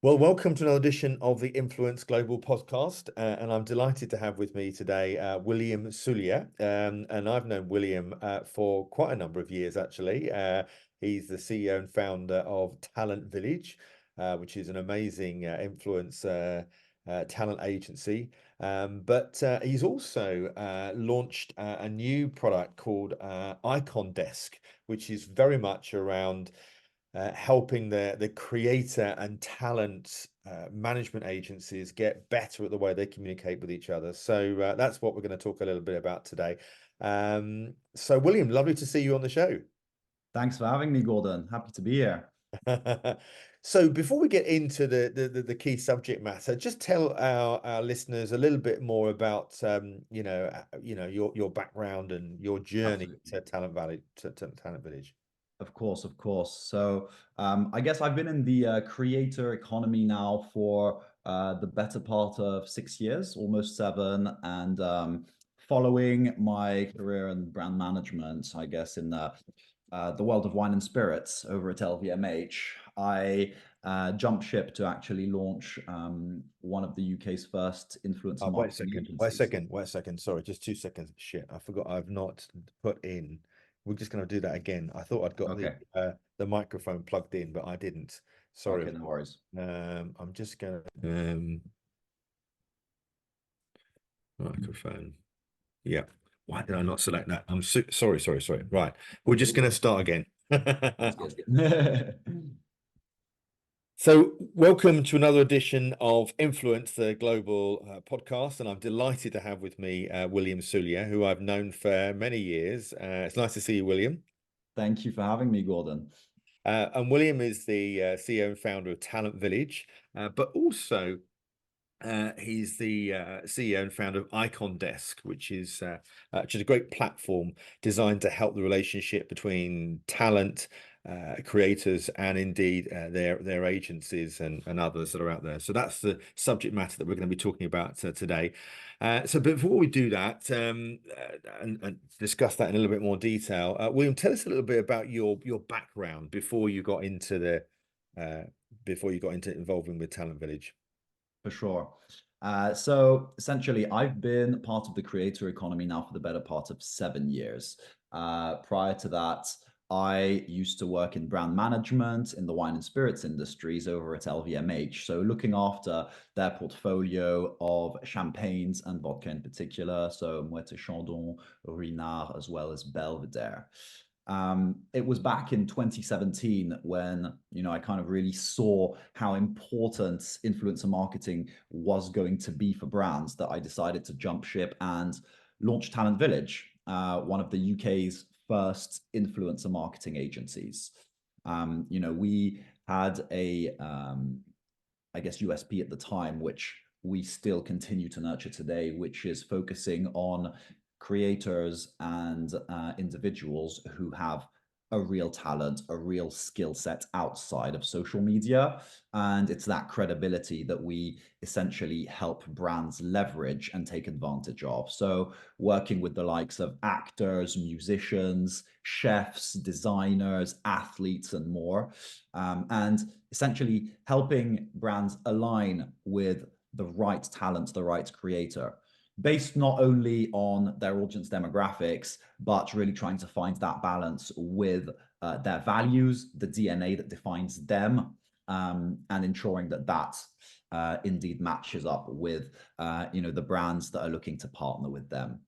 Well, welcome to another edition of the Influence Global podcast. And I'm delighted to have with me today William Soulier. And I've known William for quite a number of years, actually. He's the CEO and founder of Talent Village, which is an amazing influence talent agency. But he's also launched a new product called Icon Desk, which is very much around helping the creator and talent management agencies get better at the way they communicate with each other. So that's what we're going to talk a little bit about today. So William, lovely to see you on the show. Thanks for having me, Gordon. Happy to be here. So before we get into the key subject matter, just tell our listeners a little bit more about your background and your journey Absolutely. to Talent Valley to Talent Village. Of course, of course. So I guess I've been in the creator economy now for the better part of 6 years, almost seven. And following my career in brand management, I guess in the world of wine and spirits over at LVMH, I jumped ship to actually launch one of the UK's first influencer Wait a marketing second. Wait a agencies. second. Wait a second. Sorry, just 2 seconds. Shit, I forgot. I've not put in. We're just going to do that again. I thought I'd got Okay. the microphone plugged in, but I didn't. Sorry. Okay, no worries. I'm just going to microphone. Yeah. Why did I not select that? I'm sorry. Right. We're just going to start again. That's good. So, welcome to another edition of Influence, the global podcast, and I'm delighted to have with me William Soulier, who I've known for many years. It's nice to see you, William. Thank you for having me, Gordon. And William is the CEO and founder of Talent Village, but also he's the CEO and founder of Icon Desk, which is a great platform designed to help the relationship between talent, creators, and indeed their agencies and others that are out there. So that's the subject matter that we're going to be talking about today. So before we do that and discuss that in a little bit more detail, William, tell us a little bit about your background before you got into involving with Talent Village. For sure. So essentially, I've been part of the creator economy now for the better part of 7 years. Prior to that, I used to work in brand management in the wine and spirits industries over at LVMH. So looking after their portfolio of champagnes and vodka in particular. So Moët Chandon, Ruinart, as well as Belvedere. It was back in 2017 when, I kind of really saw how important influencer marketing was going to be for brands that I decided to jump ship and launch Talent Village, one of the UK's first influencer marketing agencies. We had I guess, USP at the time, which we still continue to nurture today, which is focusing on creators and individuals who have a real talent, a real skill set outside of social media. And it's that credibility that we essentially help brands leverage and take advantage of. So working with the likes of actors, musicians, chefs, designers, athletes, and more. And essentially helping brands align with the right talent, the right creator, based not only on their audience demographics, but really trying to find that balance with their values, the DNA that defines them, and ensuring that indeed matches up with the brands that are looking to partner with them.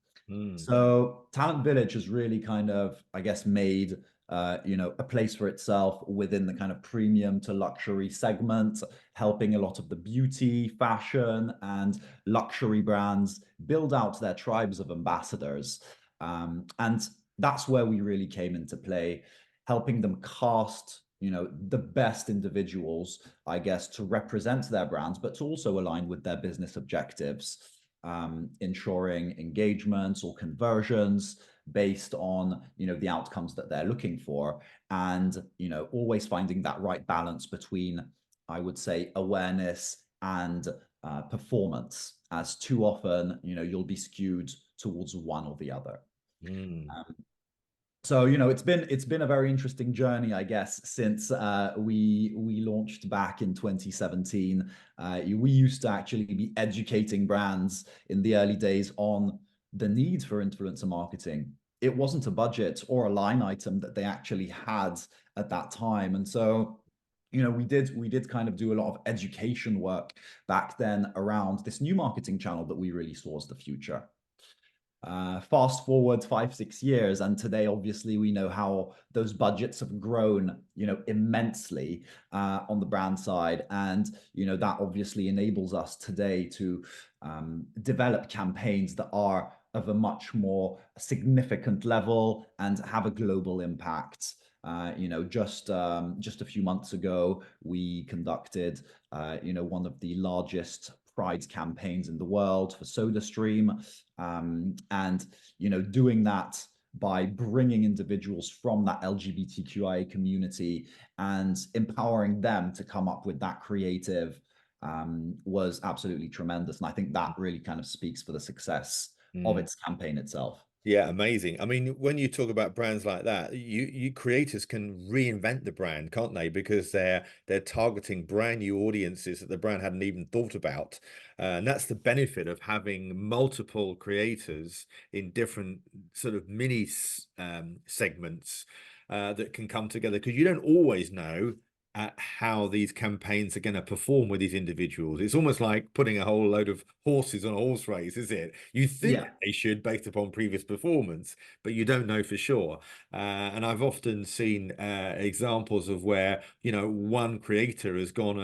So Talent Village has really kind of, I guess, made a place for itself within the kind of premium to luxury segment, helping a lot of the beauty, fashion, and luxury brands build out their tribes of ambassadors. And that's where we really came into play, helping them cast the best individuals, I guess, to represent their brands, but to also align with their business objectives, ensuring engagements or conversions based on the outcomes that they're looking for, and always finding that right balance between, I would say, awareness and performance, as too often you'll be skewed towards one or the other. Mm. Um, So, it's been a very interesting journey, I guess, since we launched back in 2017. We used to actually be educating brands in the early days on the need for influencer marketing. It wasn't a budget or a line item that they actually had at that time. And so, we did kind of do a lot of education work back then around this new marketing channel that we really saw as the future. Fast forward 5, 6 years, and today, obviously, we know how those budgets have grown, immensely on the brand side, and that obviously enables us today to develop campaigns that are of a much more significant level and have a global impact. Just a few months ago, we conducted, one of the largest Pride campaigns in the world for SodaStream, and doing that by bringing individuals from that LGBTQIA community and empowering them to come up with that creative was absolutely tremendous. And I think that really kind of speaks for the success of Mm. its campaign itself. Yeah, amazing. I mean, when you talk about brands like that, you creators can reinvent the brand, can't they? Because they're targeting brand new audiences that the brand hadn't even thought about. And that's the benefit of having multiple creators in different sort of mini segments that can come together, because you don't always know how these campaigns are going to perform with these individuals. It's almost like putting a whole load of horses on a horse race, is it? You think Yeah, they should based upon previous performance, but you don't know for sure. And I've often seen examples of where, one creator has gone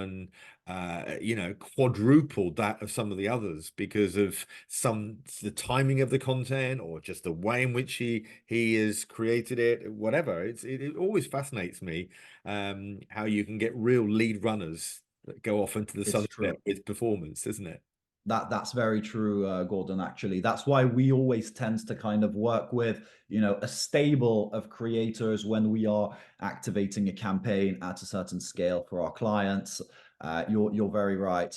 and quadrupled that of some of the others because of the timing of the content, or just the way in which he has created it, whatever. It always fascinates me how you can get real lead runners that go off into the it's sunset true. with performance, isn't it? That's very true, Gordon. Actually, that's why we always tend to kind of work with, a stable of creators when we are activating a campaign at a certain scale for our clients. You're very right.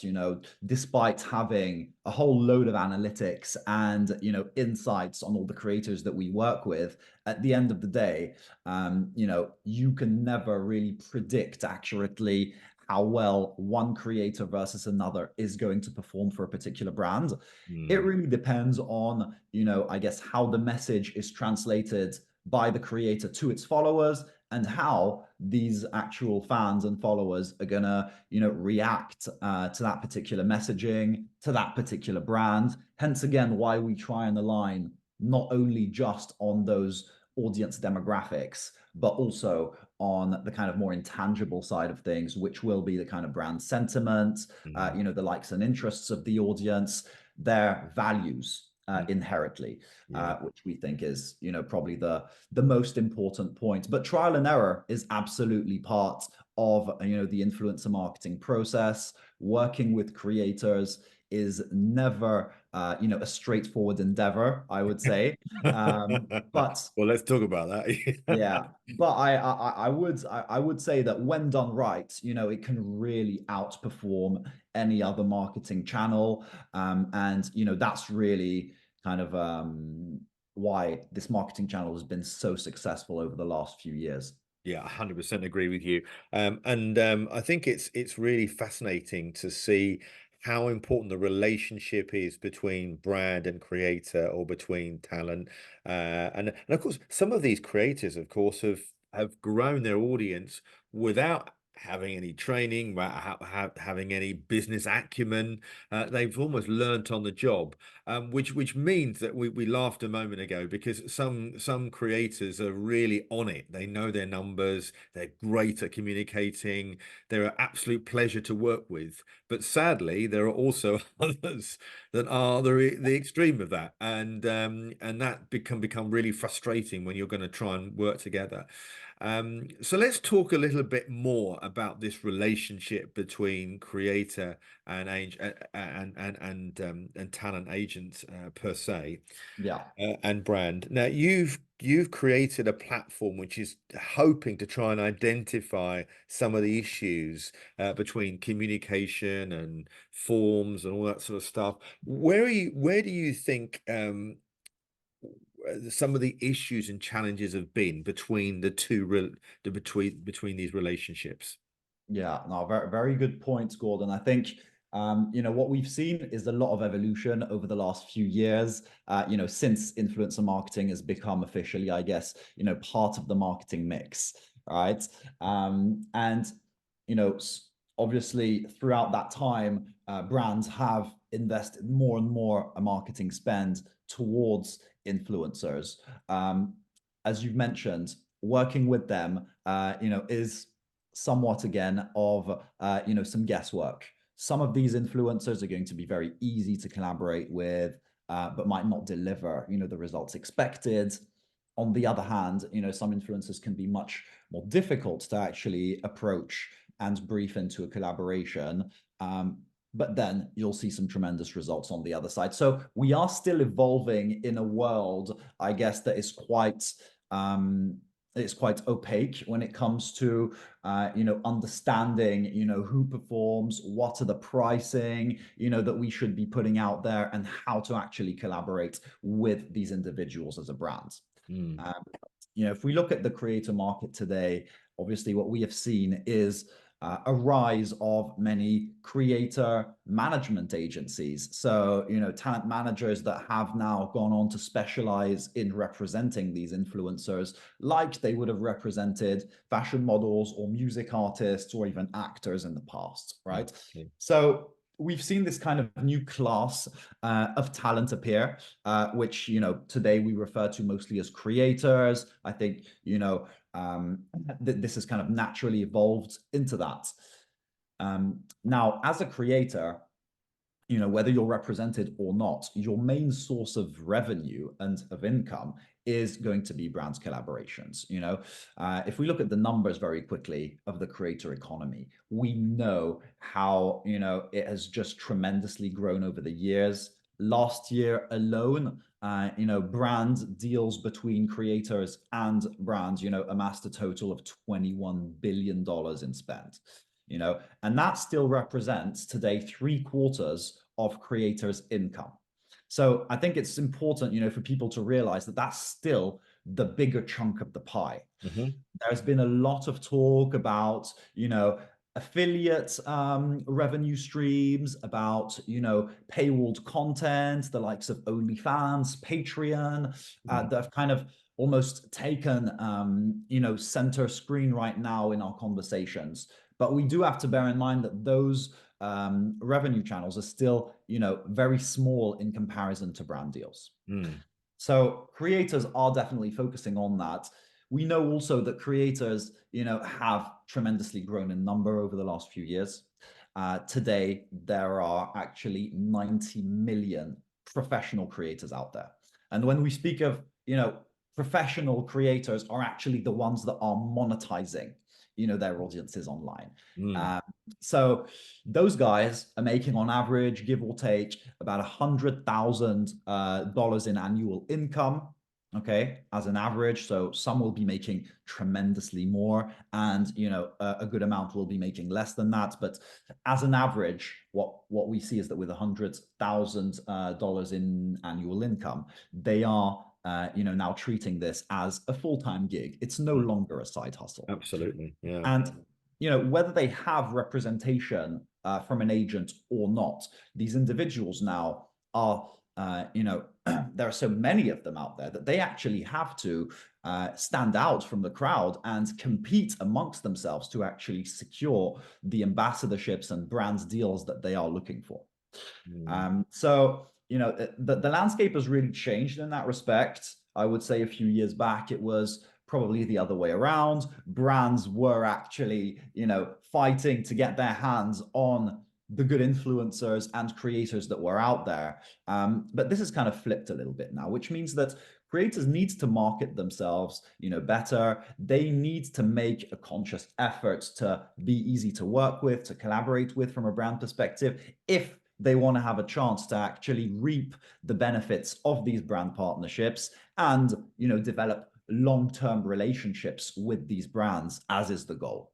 Despite having a whole load of analytics and insights on all the creators that we work with, at the end of the day, you can never really predict accurately how well one creator versus another is going to perform for a particular brand. It Mm, really depends on, I guess, how the message is translated by the creator to its followers, and how these actual fans and followers are gonna, react to that particular messaging, to that particular brand. Hence, again, why we try and align not only just on those audience demographics, but also on the kind of more intangible side of things, which will be the kind of brand sentiment, mm, the likes and interests of the audience, their values mm. inherently, Yeah. which we think is, probably the most important point. But trial and error is absolutely part of, the influencer marketing process. Working with creators is never, a straightforward endeavor, I would say. But Well, let's talk about that. yeah, but I would say that when done right, it can really outperform any other marketing channel, and that's really kind of why this marketing channel has been so successful over the last few years. Yeah, 100% agree with you. And I think it's really fascinating to see how important the relationship is between brand and creator, or between talent. And of course, some of these creators, of course, have grown their audience without having any training, without having any business acumen. They've almost learnt on the job, which means that we laughed a moment ago, because some creators are really on it. They know their numbers. They're great at communicating. They're an absolute pleasure to work with. But sadly, there are also others that are the extreme of that, and that can become really frustrating when you're going to try and work together. So let's talk a little bit more about this relationship between creator and and talent agents, per se, Yeah. and brand. Now you've created a platform which is hoping to try and identify some of the issues between communication and forms and all that sort of stuff. Where do you think some of the issues and challenges have been between the two, between these relationships? Yeah, no, very, very good points, Gordon. I think, what we've seen is a lot of evolution over the last few years, since influencer marketing has become officially, I guess, part of the marketing mix, right? And, you know, obviously throughout that time, brands have invested more and more marketing spend towards influencers. As you've mentioned, working with them, is somewhat again of some guesswork. Some of these influencers are going to be very easy to collaborate with, but might not deliver the results expected. On the other hand, some influencers can be much more difficult to actually approach and brief into a collaboration. But then you'll see some tremendous results on the other side. So we are still evolving in a world, I guess, that is quite it's quite opaque when it comes to understanding who performs, what are the pricing that we should be putting out there, and how to actually collaborate with these individuals as a brand. If we look at the creator market today, obviously what we have seen is a rise of many creator management agencies. So, talent managers that have now gone on to specialize in representing these influencers, like they would have represented fashion models or music artists or even actors in the past, right? Okay. So we've seen this kind of new class of talent appear, which, today we refer to mostly as creators. I think, this has kind of naturally evolved into that. Now, as a creator, whether you're represented or not, your main source of revenue and of income is going to be brands collaborations. If we look at the numbers very quickly of the creator economy, we know how, it has just tremendously grown over the years. Last year alone, brand deals between creators and brands, amassed a total of $21 billion in spend. And that still represents today 3/4 of creators' income. So I think it's important, for people to realize that that's still the bigger chunk of the pie. There's been a lot of talk about, affiliate revenue streams, about, paywalled content, the likes of OnlyFans, Patreon, that have kind of almost taken, center screen right now in our conversations. But we do have to bear in mind that those revenue channels are still, very small in comparison to brand deals. So creators are definitely focusing on that. We know also that creators, have tremendously grown in number over the last few years. Today, there are actually 90 million professional creators out there. And when we speak of, professional creators are actually the ones that are monetizing their audiences online. So those guys are making on average, give or take, about $100,000 in annual income, okay, as an average. So some will be making tremendously more, and a good amount will be making less than that. But as an average, what we see is that with $100,000 in annual income, they are now treating this as a full-time gig. It's no longer a side hustle. Absolutely, yeah. And whether they have representation from an agent or not, these individuals now are, there are so many of them out there that they actually have to stand out from the crowd and compete amongst themselves to actually secure the ambassadorships and brands deals that they are looking for. So, the landscape has really changed in that respect. I would say a few years back, it was probably the other way around. Brands were actually, fighting to get their hands on the good influencers and creators that were out there. But this has kind of flipped a little bit now, which means that creators need to market themselves, better. They need to make a conscious effort to be easy to work with, to collaborate with from a brand perspective, if they want to have a chance to actually reap the benefits of these brand partnerships and, develop long-term relationships with these brands, as is the goal.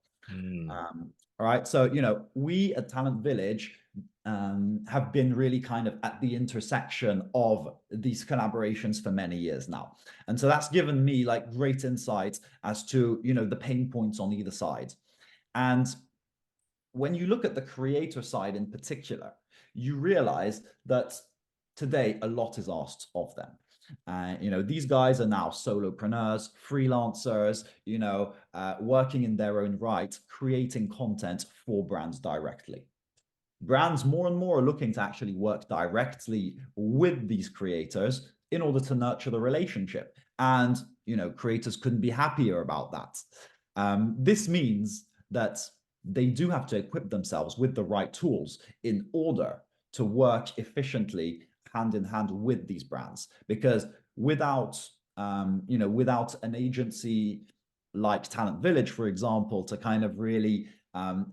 All right. So, we at Talent Village have been really kind of at the intersection of these collaborations for many years now. And so that's given me like great insights as to, the pain points on either side. And when you look at the creator side in particular, you realize that today a lot is asked of them. These guys are now solopreneurs, freelancers, working in their own right, creating content for brands directly. Brands more and more are looking to actually work directly with these creators in order to nurture the relationship. And, creators couldn't be happier about that. This means that they do have to equip themselves with the right tools in order to work efficiently hand in hand with these brands. Because without an agency like Talent Village, for example, to kind of really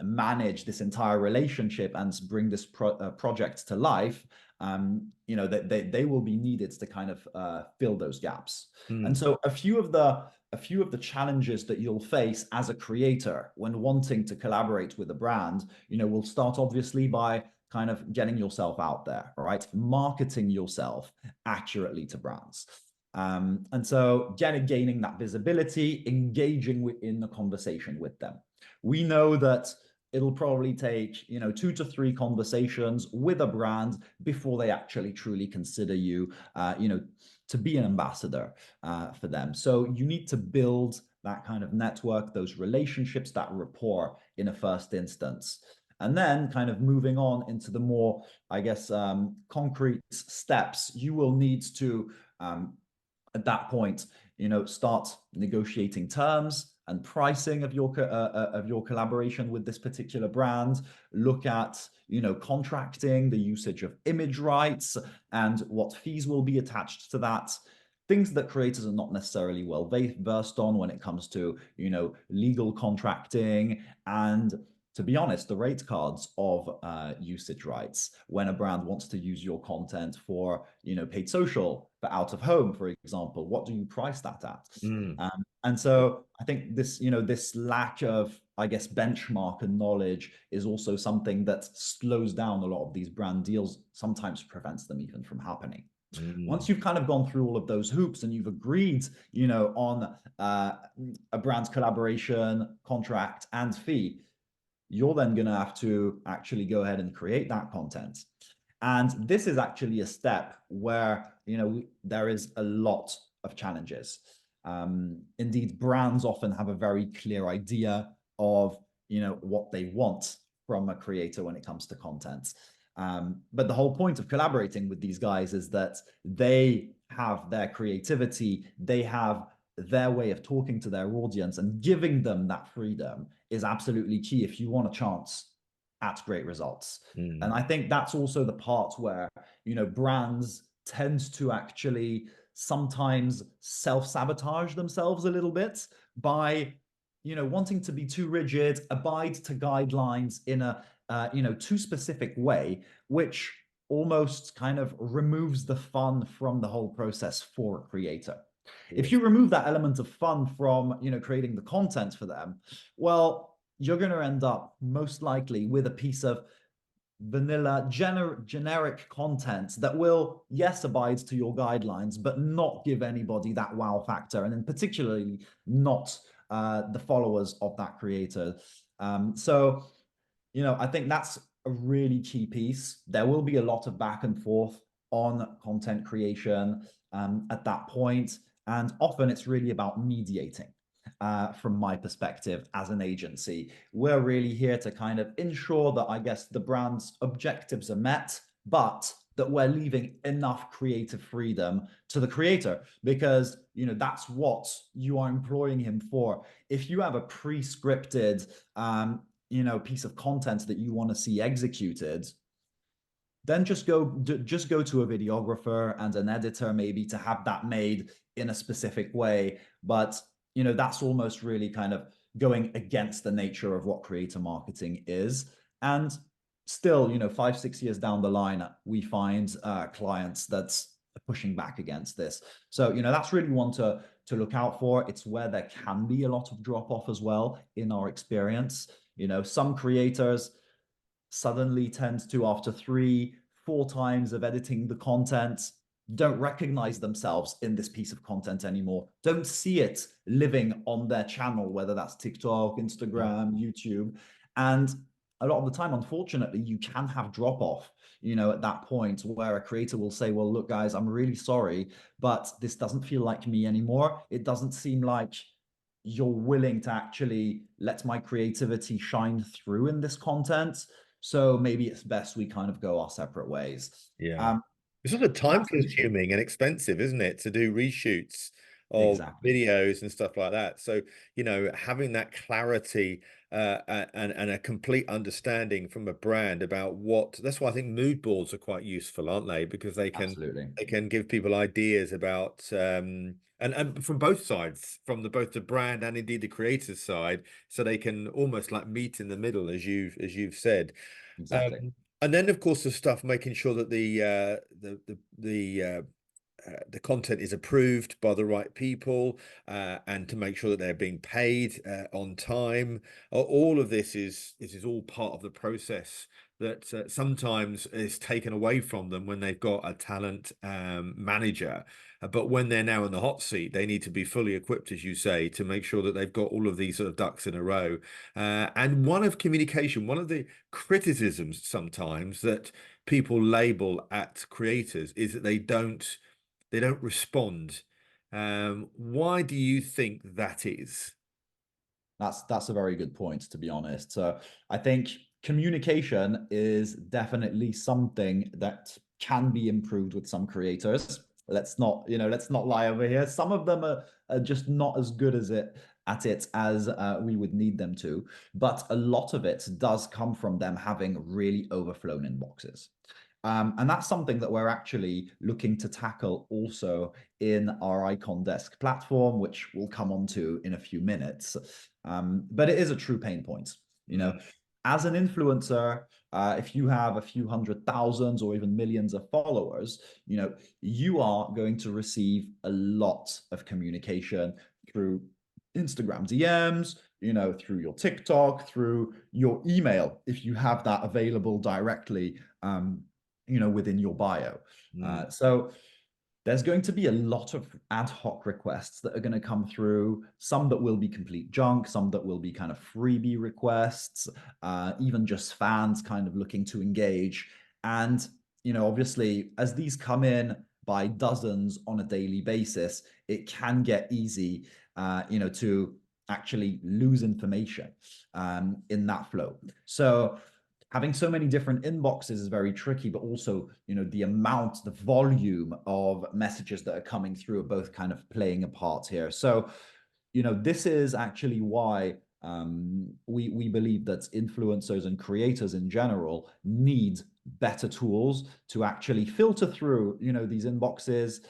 manage this entire relationship and bring this project to life, they will be needed to kind of fill those gaps. And so a few of the challenges that you'll face as a creator when wanting to collaborate with a brand, will start obviously by kind of getting yourself out there, right? Marketing yourself accurately to brands. And so gaining that visibility, engaging in the conversation with them. We know that it'll probably take, 2 to 3 conversations with a brand before they actually truly consider you, to be an ambassador for them. So you need to build that kind of network, those relationships, that rapport in a first instance. And then kind of moving on into the more, I guess, concrete steps, you will need to, at that point, start negotiating terms and pricing of your collaboration with this particular brand. Look at, contracting, the usage of image rights, and what fees will be attached to that. Things that creators are not necessarily well versed on when it comes to, legal contracting, and to be honest, the rate cards of usage rights when a brand wants to use your content for, paid social, for out of home, for example. What do you price that at? And so I think this, this lack of, I guess, benchmark and knowledge is also something that slows down a lot of these brand deals, sometimes prevents them even from happening. Once you've kind of gone through all of those hoops and you've agreed, on a brand's collaboration, contract, and fee, you're then going to have to actually go ahead and create that content. And this is actually a step where, there is a lot of challenges. Indeed, brands often have a very clear idea of, what they want from a creator when it comes to content. But the whole point of collaborating with these guys is that they have their creativity, they have their way of talking to their audience, and giving them that freedom is absolutely key if you want a chance at great results. And I think that's also the part where, brands tend to actually sometimes self-sabotage themselves a little bit by, wanting to be too rigid, abide to guidelines in a, too specific way, which almost kind of removes the fun from the whole process for a creator. If you remove that element of fun from, creating the content for them, well, you're going to end up most likely with a piece of vanilla generic content that will, yes, abide to your guidelines, but not give anybody that wow factor, and then particularly not the followers of that creator. So, I think that's a really key piece. There will be a lot of back and forth on content creation at that point. And often it's really about mediating. From my perspective as an agency, we're really here to kind of ensure that, I guess, the brand's objectives are met, but that we're leaving enough creative freedom to the creator, because, that's what you are employing him for. If you have a pre-scripted, piece of content that you want to see executed, then just go to a videographer and an editor maybe to have that made in a specific way. But, that's almost really kind of going against the nature of what creator marketing is. And still, 5-6 years down the line, we find clients that's pushing back against this. So, that's really one to look out for. It's where there can be a lot of drop off as well in our experience. Some creators, suddenly tend to, after 3, 4 times of editing the content, don't recognize themselves in this piece of content anymore, don't see it living on their channel, whether that's TikTok, Instagram, YouTube. And a lot of the time, unfortunately, you can have drop off, at that point where a creator will say, well, look, guys, I'm really sorry, but this doesn't feel like me anymore. It doesn't seem like you're willing to actually let my creativity shine through in this content. So maybe it's best we kind of go our separate ways. Yeah. Um, It's sort of time that's the, consuming and expensive, isn't it, to do reshoots of exactly. videos and stuff like that. So, having that clarity and a complete understanding from a brand about that's why I think mood boards are quite useful, aren't they? Because Absolutely. they can give people ideas about and from both sides, from both the brand and indeed the creator's side, so they can almost like meet in the middle, as you've said. Exactly. Um, and then, of course, the stuff making sure that the content is approved by the right people, and to make sure that they're being paid on time. All of this is all part of the process that sometimes is taken away from them when they've got a talent manager. But when they're now in the hot seat, they need to be fully equipped, as you say, to make sure that they've got all of these sort of ducks in a row. And one of communication, one of the criticisms sometimes that people label at creators is that they don't respond. Why do you think that is? That's a very good point, to be honest. So I think communication is definitely something that can be improved with some creators. Let's not lie over here. Some of them are just not as good at it as we would need them to. But a lot of it does come from them having really overflown inboxes. And that's something that we're actually looking to tackle also in our Icon Desk platform, which we'll come on to in a few minutes. But it is a true pain point. Mm, As an influencer, if you have a few hundred thousands or even millions of followers, you are going to receive a lot of communication through Instagram DMs, through your TikTok, through your email, if you have that available directly, within your bio. mm, So there's going to be a lot of ad hoc requests that are going to come through, some that will be complete junk, some that will be kind of freebie requests, even just fans kind of looking to engage. And, obviously, as these come in by dozens on a daily basis, it can get easy, to actually lose information in that flow. So having so many different inboxes is very tricky, but also, the volume of messages that are coming through are both kind of playing a part here. So, this is actually why we believe that influencers and creators in general need better tools to actually filter through, these inboxes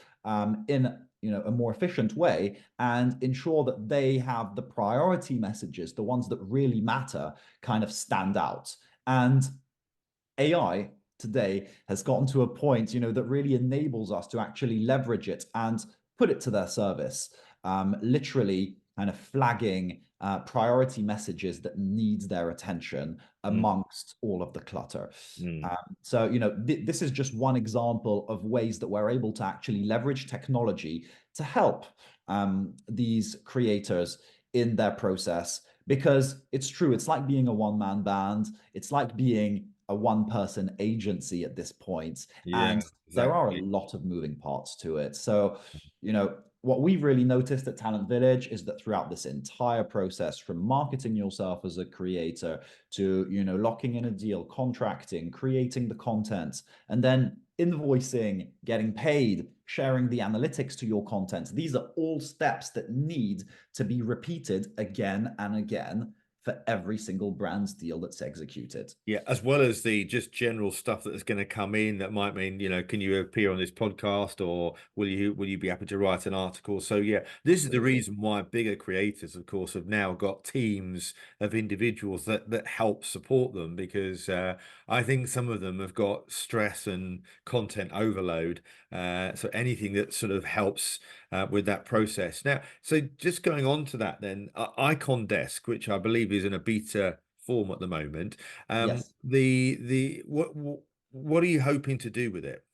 in a more efficient way and ensure that they have the priority messages, the ones that really matter, kind of stand out. And AI today has gotten to a point, that really enables us to actually leverage it and put it to their service, literally kind of flagging priority messages that needs their attention mm, amongst all of the clutter. mm. So, this is just one example of ways that we're able to actually leverage technology to help these creators in their process. Because it's true, it's like being a one-man band, it's like being a one-person agency at this point, Yeah, and there are a exactly. lot of moving parts to it. So, what we've really noticed at Talent Village is that throughout this entire process, from marketing yourself as a creator to, locking in a deal, contracting, creating the content, and then invoicing, getting paid, sharing the analytics to your content, these are all steps that need to be repeated again and again for every single brand's deal that's executed. Yeah, as well as the just general stuff that is going to come in that might mean, can you appear on this podcast, or will you be happy to write an article? So yeah, this is the Absolutely. reason why bigger creators, of course, have now got teams of individuals that help support them, because I think some of them have got stress and content overload. So anything that sort of helps with that process. Now, so just going on to that then, Icon Desk, which I believe is in a beta form at the moment. Yes. What are you hoping to do with it?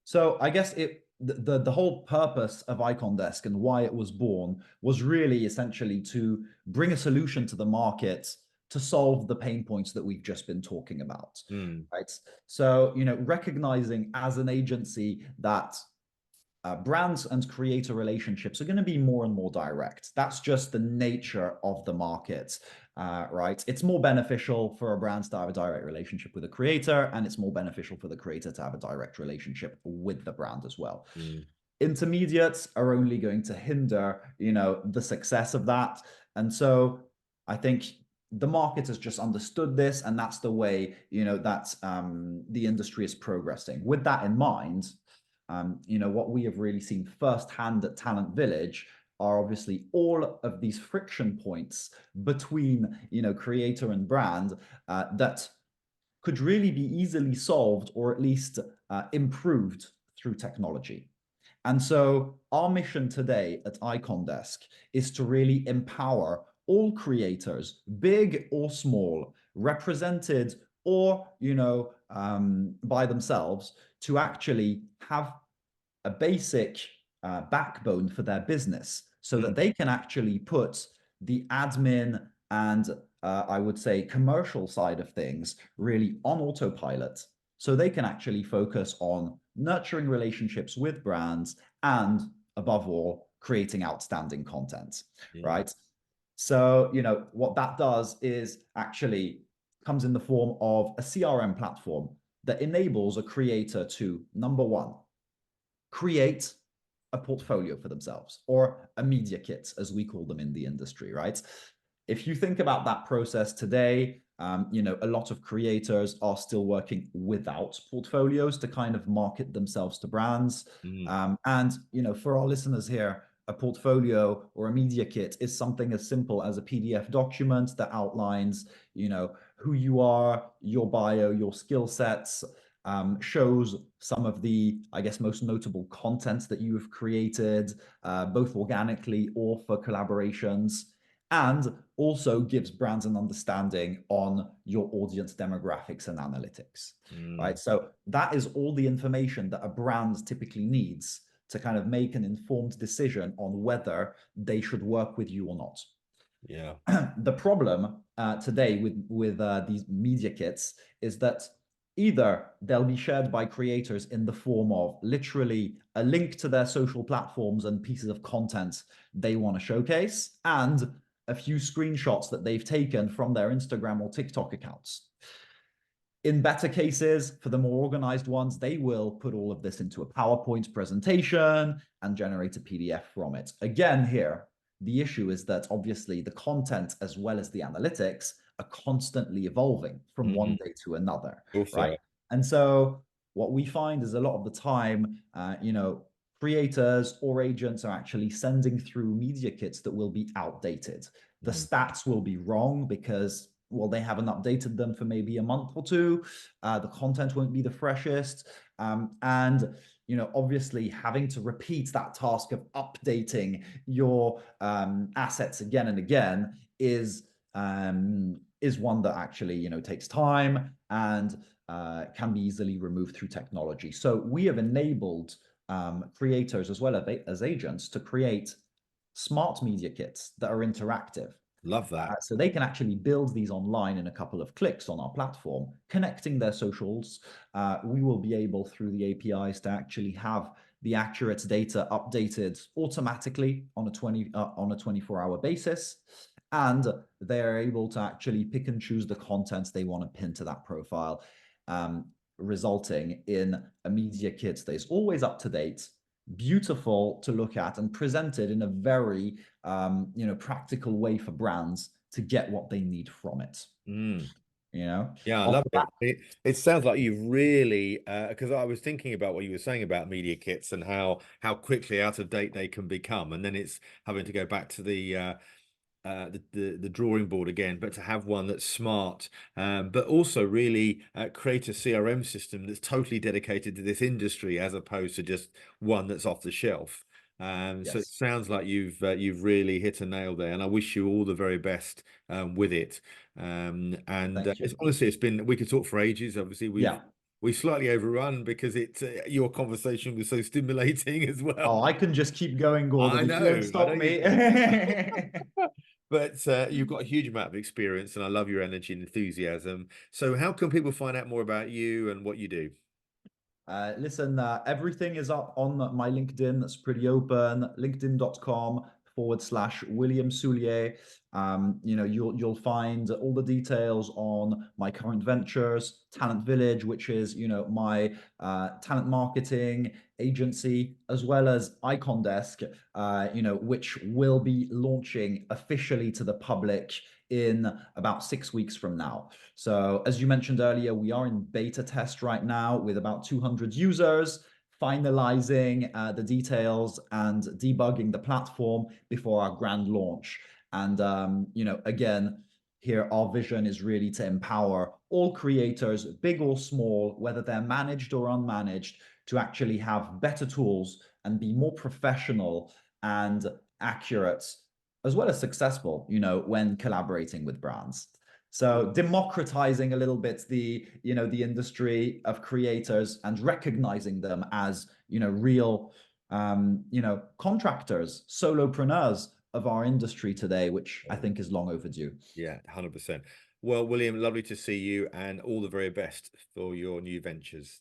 So I guess the whole purpose of Icon Desk and why it was born was really essentially to bring a solution to the market to solve the pain points that we've just been talking about, Mm, right? So, recognizing as an agency that brands and creator relationships are going to be more and more direct. That's just the nature of the market, right? It's more beneficial for a brand to have a direct relationship with a creator, and it's more beneficial for the creator to have a direct relationship with the brand as well. mm, Intermediates are only going to hinder, the success of that. And so I think the market has just understood this, and that's the way, that the industry is progressing. With that in mind, what we have really seen firsthand at Talent Village are obviously all of these friction points between, creator and brand that could really be easily solved or at least improved through technology. And so our mission today at Icon Desk is to really empower all creators, big or small, represented or, by themselves, to actually have a basic backbone for their business so that mm, they can actually put the admin and I would say commercial side of things really on autopilot, so they can actually focus on nurturing relationships with brands and above all creating outstanding content, yeah. right? So, what that does is actually comes in the form of a CRM platform that enables a creator to, number one, create a portfolio for themselves, or a media kit, as we call them in the industry, right? If you think about that process today, a lot of creators are still working without portfolios to kind of market themselves to brands. Mm, And, for our listeners here, a portfolio or a media kit is something as simple as a PDF document that outlines, who you are, your bio, your skill sets, shows some of the, I guess, most notable content that you have created, both organically or for collaborations, and also gives brands an understanding on your audience demographics and analytics, mm, right? So that is all the information that a brand typically needs to kind of make an informed decision on whether they should work with you or not. yeah. The problem today with these media kits is that either they'll be shared by creators in the form of literally a link to their social platforms and pieces of content they want to showcase, and a few screenshots that they've taken from their Instagram or TikTok accounts. In better cases, for the more organized ones, they will put all of this into a PowerPoint presentation and generate a PDF from it. Again, here, the issue is that obviously the content as well as the analytics are constantly evolving from one Mm, day to another, also, right? And so what we find is a lot of the time, creators or agents are actually sending through media kits that will be outdated. The mm, stats will be wrong because, well, they haven't updated them for maybe a month or two. The content won't be the freshest. And obviously having to repeat that task of updating your assets again and again is one that actually takes time and can be easily removed through technology. So we have enabled creators as well as agents to create smart media kits that are interactive. love that. So they can actually build these online in a couple of clicks on our platform, connecting their socials. We will be able, through the APIs, to actually have the accurate data updated automatically on a 24-hour basis. And they're able to actually pick and choose the content they want to pin to that profile, resulting in a media kit that is always up to date, beautiful to look at, and presented in a very practical way for brands to get what they need from it. Mm. You know, Yeah, I off love the it. back. It sounds like you've really, because I was thinking about what you were saying about media kits and how quickly out of date they can become, and then it's having to go back to the drawing board again, but to have one that's smart, but also really create a CRM system that's totally dedicated to this industry as opposed to just one that's off the shelf. So it Yes. sounds like you've really hit a nail there, and I wish you all the very best with it. And Thank it's you. honestly, it's been, we could talk for ages. Obviously, Yeah. we slightly overrun because your conversation was so stimulating as Oh, well. I can just keep going, Gordon, if you don't I know stop you me. can. But you've got a huge amount of experience, and I love your energy and enthusiasm. So, how can people find out more about you and what you do? Listen, everything is up on my LinkedIn. That's pretty open. LinkedIn.com/William Soulier. You'll find all the details on my current ventures, Talent Village, which is my talent marketing agency, as well as Icon Desk, which will be launching officially to the public in about 6 weeks from now. So as you mentioned earlier, we are in beta test right now with about 200 users, finalizing the details and debugging the platform before our grand launch. And, again, here our vision is really to empower all creators, big or small, whether they're managed or unmanaged, to actually have better tools and be more professional and accurate, as well as successful, when collaborating with brands. So democratizing a little bit the industry of creators and recognizing them as, real, contractors, solopreneurs of our industry today, which I think is long overdue. Yeah, 100%. Well, William, lovely to see you, and all the very best for your new ventures.